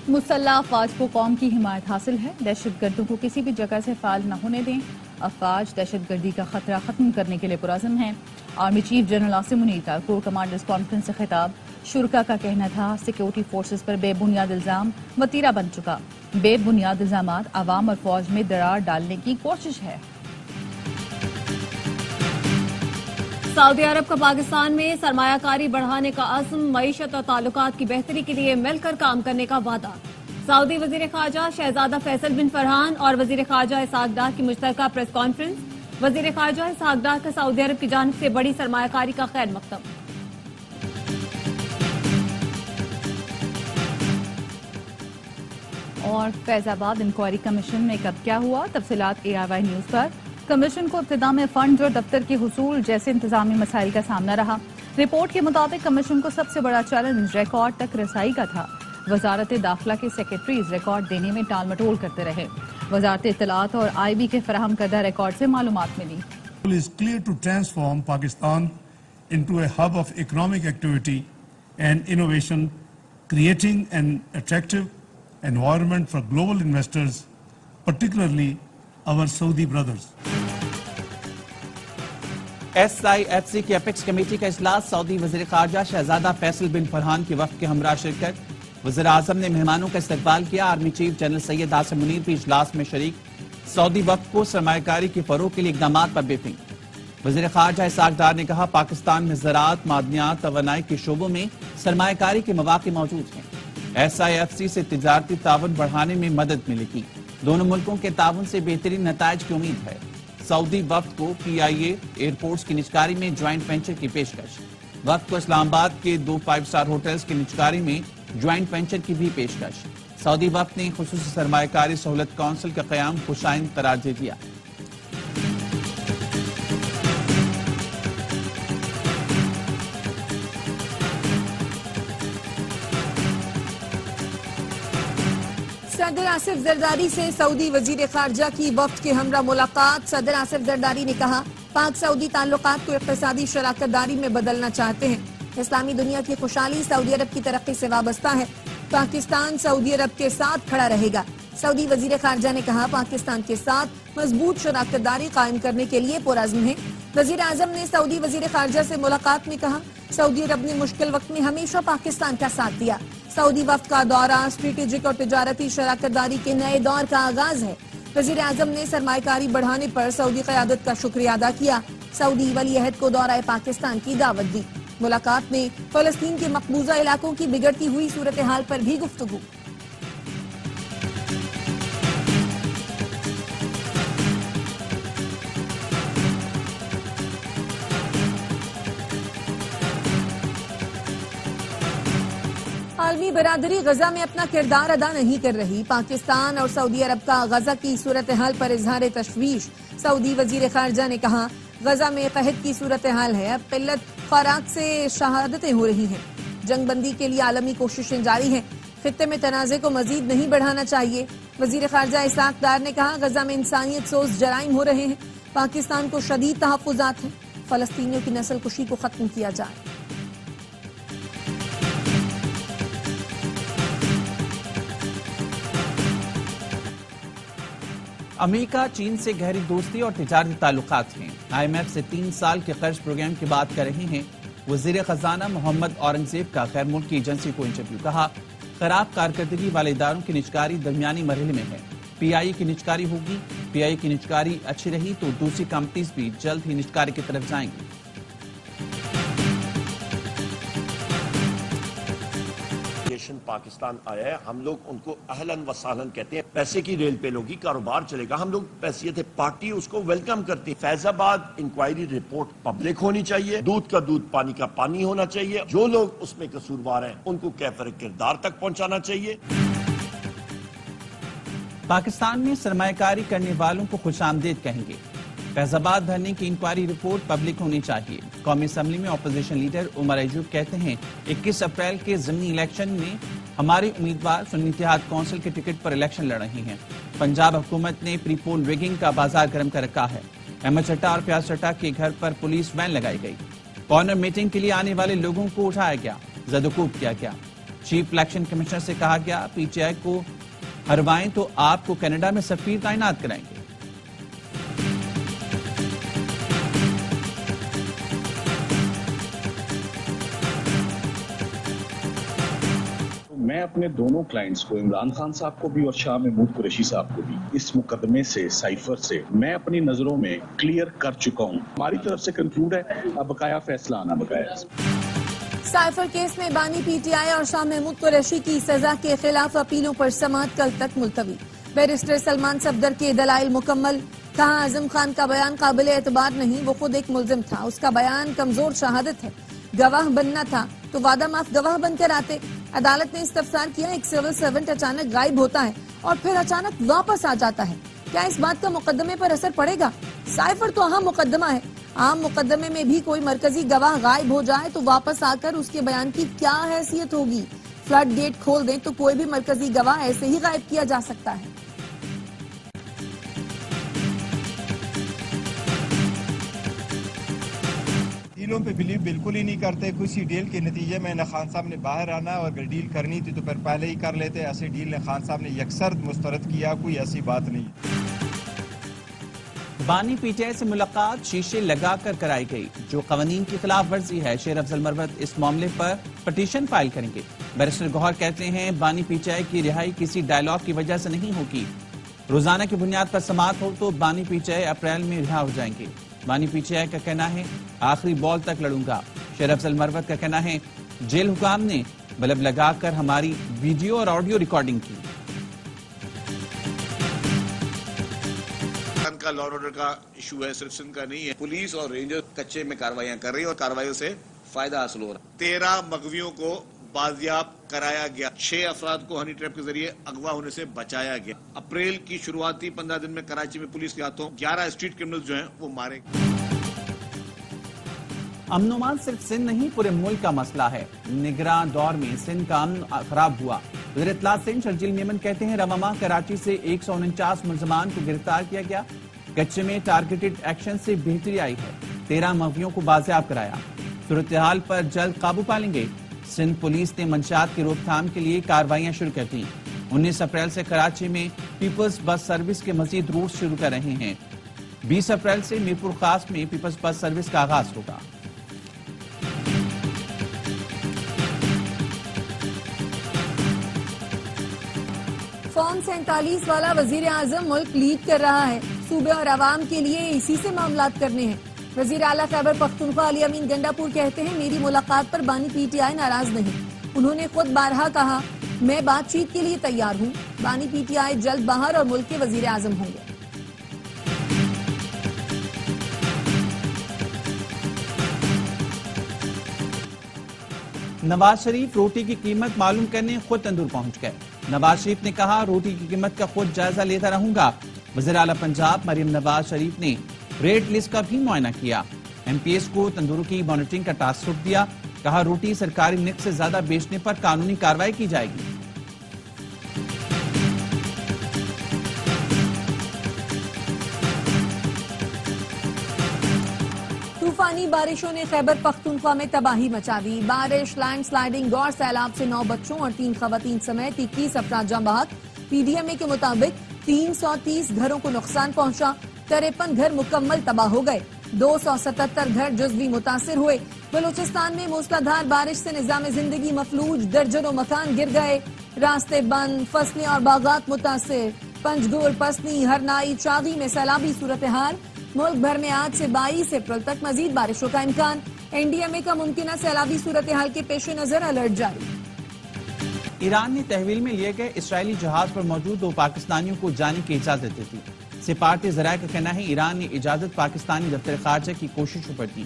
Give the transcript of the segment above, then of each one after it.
مسلح افواج کو قوم کی حمایت حاصل ہے، دہشت گردوں کو کسی بھی جگہ سے فعال نہ ہونے دیں، افواج دہشت گردی کا خطرہ ختم کرنے کے لیے پرعزم ہیں۔ Army chief general Asim Munir کا کور کمانڈرز کانفرنس سے خطاب، شرکاء کا کہنا تھا سیکیورٹی فورسز پر بے بنیاد الزام وتیرہ بن چکا، بے بنیاد الزامات عوام اور فوج میں درار ڈالنے کی کوشش ہے۔ سعودی عرب کا پاکستان میں سرمایہ کاری بڑھانے کا عزم، معیشت اور تعلقات کی بہتری کے لیے مل کر کام کرنے کا وعدہ۔ سعودی وزیر خارجہ شہزادہ فیصل بن فرحان اور وزیر خارجہ اسحاق ڈار کی مشترکہ پریس کانفرنس، وزیر خارجہ اسحاق ڈار کا سعودی عرب کی جانب سے بڑی سرمایہ کاری کا خیر مقدم۔ اور فیض آباد انکوائری کمیشن میں کب کیا ہوا، تفصیلات ARY نیوز پر۔ کمیشن کو ابتدا میں فنڈ اور دفتر کے حصول جیسے انتظامی مسائل کا سامنا رہا۔ رپورٹ کے مطابق کمیشن کو سب سے بڑا چیلنج ریکارڈ تک رسائی کا تھا۔ وزارت داخلہ کے سیکریٹریز ریکارڈ دینے میں ٹال مٹول کرتے رہے۔ وزارت اطلاعات اور IB کے فراہم کردہ ریکارڈ سے معلومات ملی۔ It is clear to transform Pakistan into a hub of economic activity and innovation, creating an attractive environment for global investors, particularly our Saudi brothers. SIFC کی اپیکس کمیٹی کا اجلاس، سعودی وزیر خارجہ شہزادہ فیصل بن فرحان کی وفد کے ہمراہ شرکت۔ وزیر اعظم نے مہمانوں کا استقبال کیا۔ Army chief general Syed Asim Munir بھی اجلاس میں شریک۔ سعودی وفد کو سرمایہ کاری کے فروغ کے لیے اقدامات پر بریفنگ۔ وزیر خارجہ اسحاق ڈار نے کہا پاکستان میں زراعت، معدنیات، توانائی کے شعبوں میں سرمایہ کاری کے مواقع موجود ہیں۔ SIFC سے تجارتی تعاون بڑھانے میں مدد ملے گی۔ دونوں ملکوں کے تعاون سے بہترین نتائج کی امید ہے۔ سعودی وفد کو PIA ایئرپورٹس کی نجکاری میں جوائنٹ وینچر کی پیشکش۔ وفد کو اسلام آباد کے 2 5 اسٹار ہوٹلز کی نجکاری میں جوائنٹ وینچر کی بھی پیشکش۔ سعودی وفد نے خصوصی سرمایہ کاری سہولت کونسل کا قیام خوشائند قرار دے دیا۔ صدر آصف زرداری سے سعودی وزیر خارجہ کی وفد کے ہمراہ ملاقات۔ صدر آصف زرداری نے کہا پاک سعودی تعلقات کو اقتصادی شراکت داری میں بدلنا چاہتے ہیں۔ اسلامی دنیا کی خوشحالی سعودی عرب کی ترقی سے وابستہ ہے۔ پاکستان سعودی عرب کے ساتھ کھڑا رہے گا۔ سعودی وزیر خارجہ نے کہا پاکستان کے ساتھ مضبوط شراکت داری قائم کرنے کے لیے پرعزم ہے۔ وزیر اعظم نے سعودی وزیر خارجہ سے ملاقات میں کہا سعودی عرب نے مشکل وقت میں ہمیشہ پاکستان کا ساتھ دیا۔ سعودی وفد کا دورہ اسٹریٹجک اور تجارتی شراکت داری کے نئے دور کا آغاز ہے۔ وزیر اعظم نے سرمایہ کاری بڑھانے پر سعودی قیادت کا شکریہ ادا کیا۔ سعودی ولی عہد کو دورہ پاکستان کی دعوت دی۔ ملاقات میں فلسطین کے مقبوضہ علاقوں کی بگڑتی ہوئی صورتحال پر بھی گفتگو۔ عالمی برادری غزہ میں اپنا کردار ادا نہیں کر رہی۔ پاکستان اور سعودی عرب کا غزہ کی صورتحال پر اظہار تشویش۔ سعودی وزیر خارجہ نے کہا غزہ میں قحط کی صورتحال ہے، اب قلت خوراک سے شہادتیں ہو رہی ہیں۔ جنگ بندی کے لیے عالمی کوششیں جاری ہیں، خطے میں تنازع کو مزید نہیں بڑھانا چاہیے۔ وزیر خارجہ اسحاق ڈار نے کہا غزہ میں انسانیت سوز جرائم ہو رہے ہیں، پاکستان کو شدید تحفظات ہیں، فلسطینیوں کی نسل کشی کو ختم کیا جائے۔ امریکہ چین سے گہری دوستی اور تجارتی تعلقات ہیں۔ IMF سے 3 سال کے قرض پروگرام کی بات کر رہے ہیں۔ وزیر خزانہ محمد اورنگزیب کا غیر ملکی ایجنسی کو انٹرویو، کہا خراب کارکردگی والے اداروں کی نجکاری درمیانی مرحلے میں ہے۔ PIA کی نجکاری ہوگی، PIA کی نجکاری اچھی رہی تو دوسری کمپنیز بھی جلد ہی نجکاری کی طرف جائیں گی۔ پاکستان آیا ہے، ہم لوگ ان کو اہلاً و سہلاً کہتے ہیں۔ پیسے کی ریل پہ لوگی، کاروبار چلے گا، ہم لوگ پیسیت پارٹی اس کو ویلکم کرتے ہیں۔ فیض آباد انکوائری رپورٹ پبلک ہونی چاہیے، دودھ کا دودھ پانی کا پانی ہونا چاہیے، جو لوگ اس میں قصوروار ہیں ان کو کیفر کردار تک پہنچانا چاہیے۔ پاکستان میں سرمایہ کاری کرنے والوں کو خوش آمدید کہیں گے۔ فیض آباد دھرنے کی انکوائری رپورٹ پبلک ہونی چاہیے۔ قومی اسمبلی میں اپوزیشن لیڈر عمر ایجوب کہتے ہیں 21 اپریل کے ضمنی الیکشن میں ہمارے امیدوار سنی اتحاد کونسل کے ٹکٹ پر الیکشن لڑ رہے ہیں۔ پنجاب حکومت نے پری پول ریگنگ کا بازار گرم کر رکھا ہے۔ احمد چٹا اور فیاض چٹا کے گھر پر پولیس وین لگائی گئی۔ کارنر میٹنگ کے لیے آنے والے لوگوں کو اٹھایا گیا، زد و کوب کیا گیا۔ چیف الیکشن کمشنر سے کہا گیا پی ٹی آئی کو ہروائیں تو آپ کو کینیڈا میں سفیر تعینات کرائیں گے۔ میں اپنے دونوں کلائنٹس کو، عمران خان صاحب کو بھی اور شاہ محمود قریشی صاحب کو بھی، اس مقدمے سے، سائفر سے میں اپنی نظروں میں کلیئر کر چکا ہوں۔ ہماری طرف سے کنکلوڈ ہے، اب بقایا فیصلہ آنا بقایا۔ سائفر کیس میں بانی پی ٹی آئی اور شاہ محمود قریشی کی سزا کے خلاف اپیلوں پر سماعت کل تک ملتوی۔ بیرسٹر سلمان صفدر کے دلائل مکمل، کہا اعظم خان کا بیان قابل اعتبار نہیں، وہ خود ایک ملزم تھا، اس کا بیان کمزور شہادت ہے، گواہ بننا تھا تو وعدہ معاف گواہ بن کر آتے۔ عدالت نے استفسار کیا، ایک سول سرونٹ اچانک غائب ہوتا ہے اور پھر اچانک واپس آ جاتا ہے، کیا اس بات کا مقدمے پر اثر پڑے گا؟ سائفر تو اہم مقدمہ ہے، عام مقدمے میں بھی کوئی مرکزی گواہ غائب ہو جائے تو واپس آ کر اس کے بیان کی کیا حیثیت ہوگی؟ فلڈ گیٹ کھول دیں تو کوئی بھی مرکزی گواہ ایسے ہی غائب کیا جا سکتا ہے۔ ڈیلوں پہ بلیو بالکل ہی نہیں کرتے، کسی ڈیل کے نتیجے میں خان صاحب نے باہر آنا اور اگر ڈیل کرنی تھی تو پھر پہلے ہی کر لیتے، ایسے ڈیل نے خان صاحب نے یکسر مسترد کیا، کوئی ایسی بات نہیں۔ بانی پی ٹی آئی سے ملاقات شیشے لگا کر کرائی گئی، جو قوانین کی خلاف ورزی ہے۔ شیر افضل مروت اس معاملے پر پٹیشن فائل کریں گے۔ بیرسٹر گوہر کہتے ہیں بانی پی ٹی آئی کی رہائی کسی ڈائیلاگ کی وجہ سے نہیں ہوگی، روزانہ کی بنیاد پر سماعت ہو تو بانی پی ٹی آئی اپریل میں رہا ہو جائیں گے۔ بانی پی ٹی آئی کا کہنا ہے آخری بال تک لڑوں گا۔ شیر افضل مروت کا کہنا ہے جیل حکام نے بلب لگا کر ہماری ویڈیو اور آڈیو ریکارڈنگ کی۔ کا لا آرڈر کا ایشو ہے، صرف سندھ کا نہیں ہے، پولیس اور رینجر کچے میں کاروائیاں کر رہی ہے اور کاروائیوں سے فائدہ حاصل ہو رہا ہے۔ 13 مغویوں کو بازیاب کرایا گیا، 6 افراد کو ہنی ٹریپ کے ذریعے اغوا ہونے سے بچایا گیا۔ اپریل کی شروعاتی 15 دن میں کراچی میں پولیس کے ہاتھوں 11 اسٹریٹ کرمنلز جو ہیں وہ مارے گئے۔ امن و امان صرف سندھ نہیں پورے ملک کا مسئلہ ہے، نگراں دور میں سندھ کا امن خراب ہوا۔ وزیر اطلاعات سندھ شرجیل میمن کہتے ہیں رواں ماہ کراچی سے 149 ملزمان کو گرفتار کیا گیا، کچے میں ٹارگیٹڈ ایکشن سے بہتری آئی ہے، 13 مغویوں کو بازیاب کرایا۔ صورتحال پر جلد قابو پالیں گے۔ سندھ پولیس نے منشیات کی روک تھام کے لیے کارروائیاں شروع کر دیں۔ 19 اپریل سے کراچی میں پیپلز بس سروس کے مزید روٹ شروع کر رہے ہیں۔ 20 اپریل سے میرپور خاص میں پیپلز بس سروس کا آغاز ہوگا۔ فون 47 والا وزیر اعظم ملک لیڈ کر رہا ہے، صوبے اور عوام کے لیے اسی سے معاملات کرنے ہیں۔ وزیر اعلیٰ خیبر پختونخوا علی امین گنڈاپور کہتے ہیں میری ملاقات پر بانی پی ٹی آئی ناراض نہیں، انہوں نے خود بارہا کہا میں بات چیت کے لیے تیار ہوں، بانی پی ٹی آئی جلد باہر اور ملک کے وزیر اعظم ہوں گے۔ نواز شریف روٹی کی قیمت معلوم کرنے خود تندور پہنچ گئے۔ نواز شریف نے کہا روٹی کی قیمت کا خود جائزہ لیتا رہوں گا۔ وزیر اعلیٰ پنجاب مریم نواز شریف نے ریٹ لسٹ کا بھی معائنہ کیا، ایم پی ایس کو تندوروں کی مانیٹرنگ کا ٹاسک دیا، کہا روٹی سرکاری نرخ سے زیادہ بیچنے پر قانونی کارروائی کی جائے گی۔ طوفانی بارشوں نے خیبر پختونخوا میں تباہی مچا دی، بارش، لینڈ سلائیڈنگ اور سیلاب سے 9 بچوں اور 3 خواتین سمیت 21 افراد جاں بحق۔ پی ڈی ایم اے کے مطابق 330 گھروں کو نقصان پہنچا، 53 گھر مکمل تباہ ہو گئے، 277 گھر جزوی متاثر ہوئے۔ بلوچستان میں موسلادھار بارش سے نظام زندگی مفلوج، درجنوں مکان گر گئے، راستے بند، فصلیں اور باغات متاثر۔ پنجگور، پسنی، ہرنائی، چاغی میں سیلابی صورتحال۔ ملک بھر میں آج سے 22 اپریل تک مزید بارشوں کا امکان، این ڈی ایم اے کا ممکنہ سیلابی صورتحال کے پیش نظر الرٹ جاری۔ ایران نے تحویل میں لیے گئے اسرائیلی جہاز پر موجود 2 پاکستانیوں کو جانے کی اجازت دے دی۔ سفارتی ذرائع کا کہنا ہے ایران نے اجازت پاکستانی دفتر خارجہ کی کوششوں پر دی۔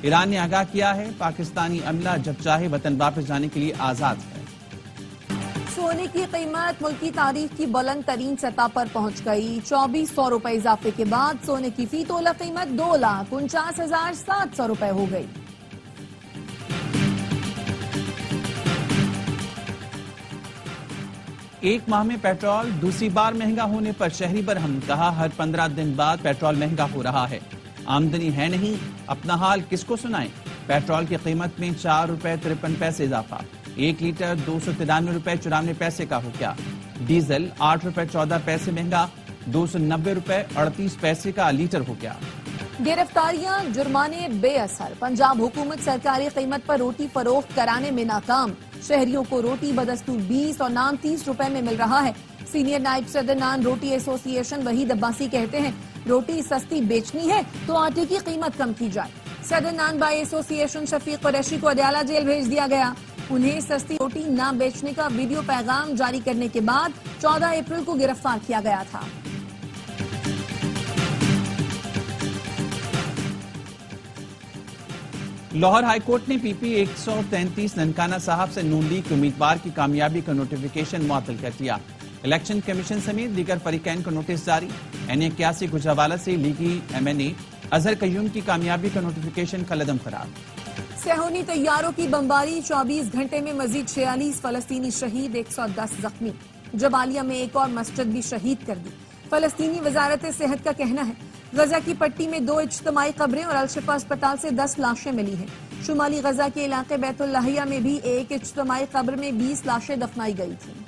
ایران نے آگاہ کیا ہے پاکستانی عملہ جب چاہے وطن واپس جانے کے لیے آزاد ہے۔ سونے کی قیمت ملکی تاریخ کی بلند ترین سطح پر پہنچ گئی، 2400 روپے اضافے کے بعد سونے کی فی تولہ قیمت 2,49,700 روپے ہو گئی۔ ایک ماہ میں پیٹرول دوسری بار مہنگا ہونے پر شہری برہم، کہا ہر 15 دن بعد پیٹرول مہنگا ہو رہا ہے، آمدنی ہے نہیں، اپنا حال کس کو سنائیں۔ پیٹرول کی قیمت میں 4 روپے 53 پیسے اضافہ۔ 1 لیٹر 293 روپے 94 پیسے کا ہو گیا. ڈیزل 8 روپے 14 پیسے مہنگا 290 روپے 38 پیسے کا لیٹر ہو گیا. گرفتاریاں جرمانے بے اثر. پنجاب حکومت سرکاری قیمت پر روٹی فروخت کرانے میں ناکام. شہریوں کو روٹی بدستور 20 اور نان 30 روپے میں مل رہا ہے. سینئر نائب صدر نان روٹی ایسوسی ایشن وحید عباسی کہتے ہیں روٹی سستی بیچنی ہے تو آٹے کی قیمت کم کی جائے. صدر نان بائی ایسوسی ایشن شفیق قریشی کو اڈیالہ جیل بھیج دیا گیا. انہیں سستی روٹی نہ بیچنے کا ویڈیو پیغام جاری کرنے کے بعد 14 اپریل کو گرفتار کیا گیا تھا. لاہور ہائی کورٹ نے پی پی 133 ننکانہ صاحب سے نون لیگ کے امیدوار کی کامیابی کا نوٹیفیکیشن معطل کر دیا. الیکشن کمیشن سمیت دیگر فریقین کو نوٹس جاری. این81 گجرانوالہ سے لیگی ایم این اے اظہر قیوم کی کامیابی کا نوٹیفیکیشن قلعدم قرار. صہیونی طیاروں کی بمباری 24 گھنٹے میں مزید 46 فلسطینی شہید 110 زخمی. جبالیہ میں ایک اور مسجد بھی شہید کر دی. فلسطینی وزارت صحت کا کہنا ہے غزہ کی پٹی میں 2 اجتماعی قبریں اور الشفا اسپتال سے 10 لاشیں ملی ہیں. شمالی غزہ کے علاقے بیت اللحیہ میں بھی ایک اجتماعی قبر میں 20 لاشیں دفنائی گئی تھیں.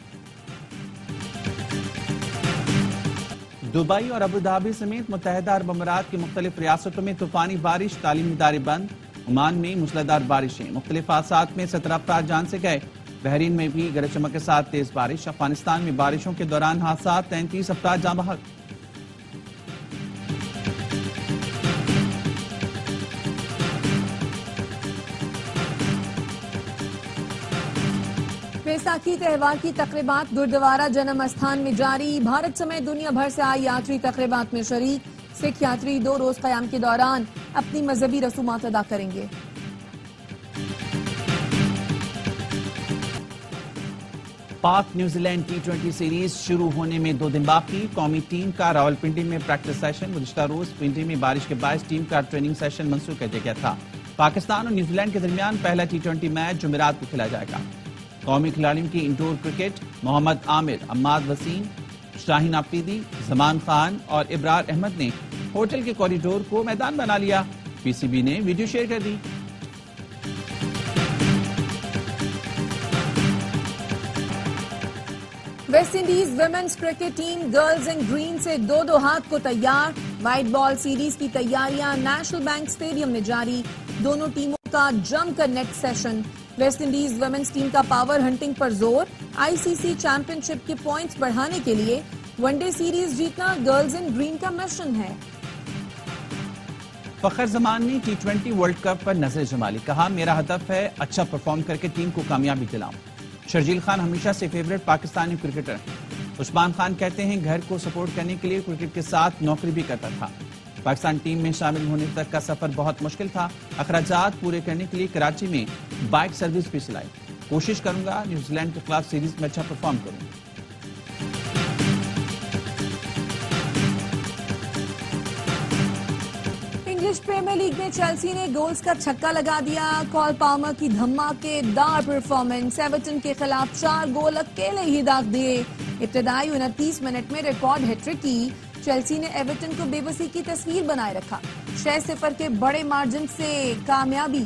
دبئی اور ابوظہبی سمیت متحدہ عرب امارات کی مختلف ریاستوں میں طوفانی بارش. تعلیمی ادارے بند. عمان میں موسلادھار بارشیں. مختلف حادثات میں 17 افراد جان سے گئے. بحرین میں بھی گرج چمک کے ساتھ تیز بارش. افغانستان میں بارشوں کے دوران حادثات 33 افراد جاں بحق. بیساکھی تہوار کی تقریبات گردوارہ جنم استھان میں جاری. بھارت سمیت دنیا بھر سے آئے یاتری تقریبات میں شریک. سکھ یاتری 2 روز قیام کے دوران اپنی مذہبی رسومات ادا کریں گے. پاک نیوزی لینڈ T20 سیریز شروع ہونے میں 2 دن باقی. قومی ٹیم کا راولپنڈی میں پریکٹس سیشن. گزشتہ روز پنڈی میں بارش کے باعث ٹیم کا ٹریننگ سیشن منسوخ کر دیا گیا تھا. پاکستان اور نیوزی لینڈ کے درمیان پہلا T20 میچ جمعرات کو کھیلا جائے گا. قومی کھلاڑیوں کی انڈور کرکٹ. محمد عامر، عماد وسیم، شاہین آفریدی، زمان خان اور ابرار احمد نے ہوٹل کے کوریڈور کو میدان بنا لیا. پی سی بی نے ویڈیو شیئر کر دی. West Indies women's cricket team girls in green سے 2 ہاتھ کو تیار. وائٹ بال سیریز کی تیاریاں نیشنل بینک اسٹیڈیم میں جاری. دونوں ٹیموں کا جم کر net session. West Indies women's team کا پاور ہنٹنگ پر زور. آئی سی سی چیمپئن شپ کے پوائنٹس بڑھانے کے لیے one day series جیتنا girls in green کا مشن ہے. فخر زمان نے T20 ورلڈ کپ پر نظر جمالی. کہا میرا ہدف ہے اچھا پرفارم کر کے ٹیم کو کامیابی دلاؤں. شرجیل خان ہمیشہ سے فیورٹ پاکستانی کرکٹر ہیں. عثمان خان کہتے ہیں گھر کو سپورٹ کرنے کے لیے کرکٹ کے ساتھ نوکری بھی کرتا تھا. پاکستان ٹیم میں شامل ہونے تک کا سفر بہت مشکل تھا. اخراجات پورے کرنے کے لیے کراچی میں بائک سروس بھی چلائی. کوشش کروں گا نیوزی لینڈ کے خلاف سیریز میں اچھا پرفارم کروں. انگلش پریمیئر لیگ میں چیلسی نے گولز کا چھکا لگا دیا. کول پالمر کی دھماکے دار پرفارمنس. ایورٹن کے خلاف 4 گول اکیلے ہی داغ دیے. ابتدائی 29 منٹ میں ریکارڈ ہیٹرک کی. چیلسی نے ایورٹن کو بے بسی کی تصویر بنائے رکھا. 6-0 کے بڑے مارجن سے کامیابی.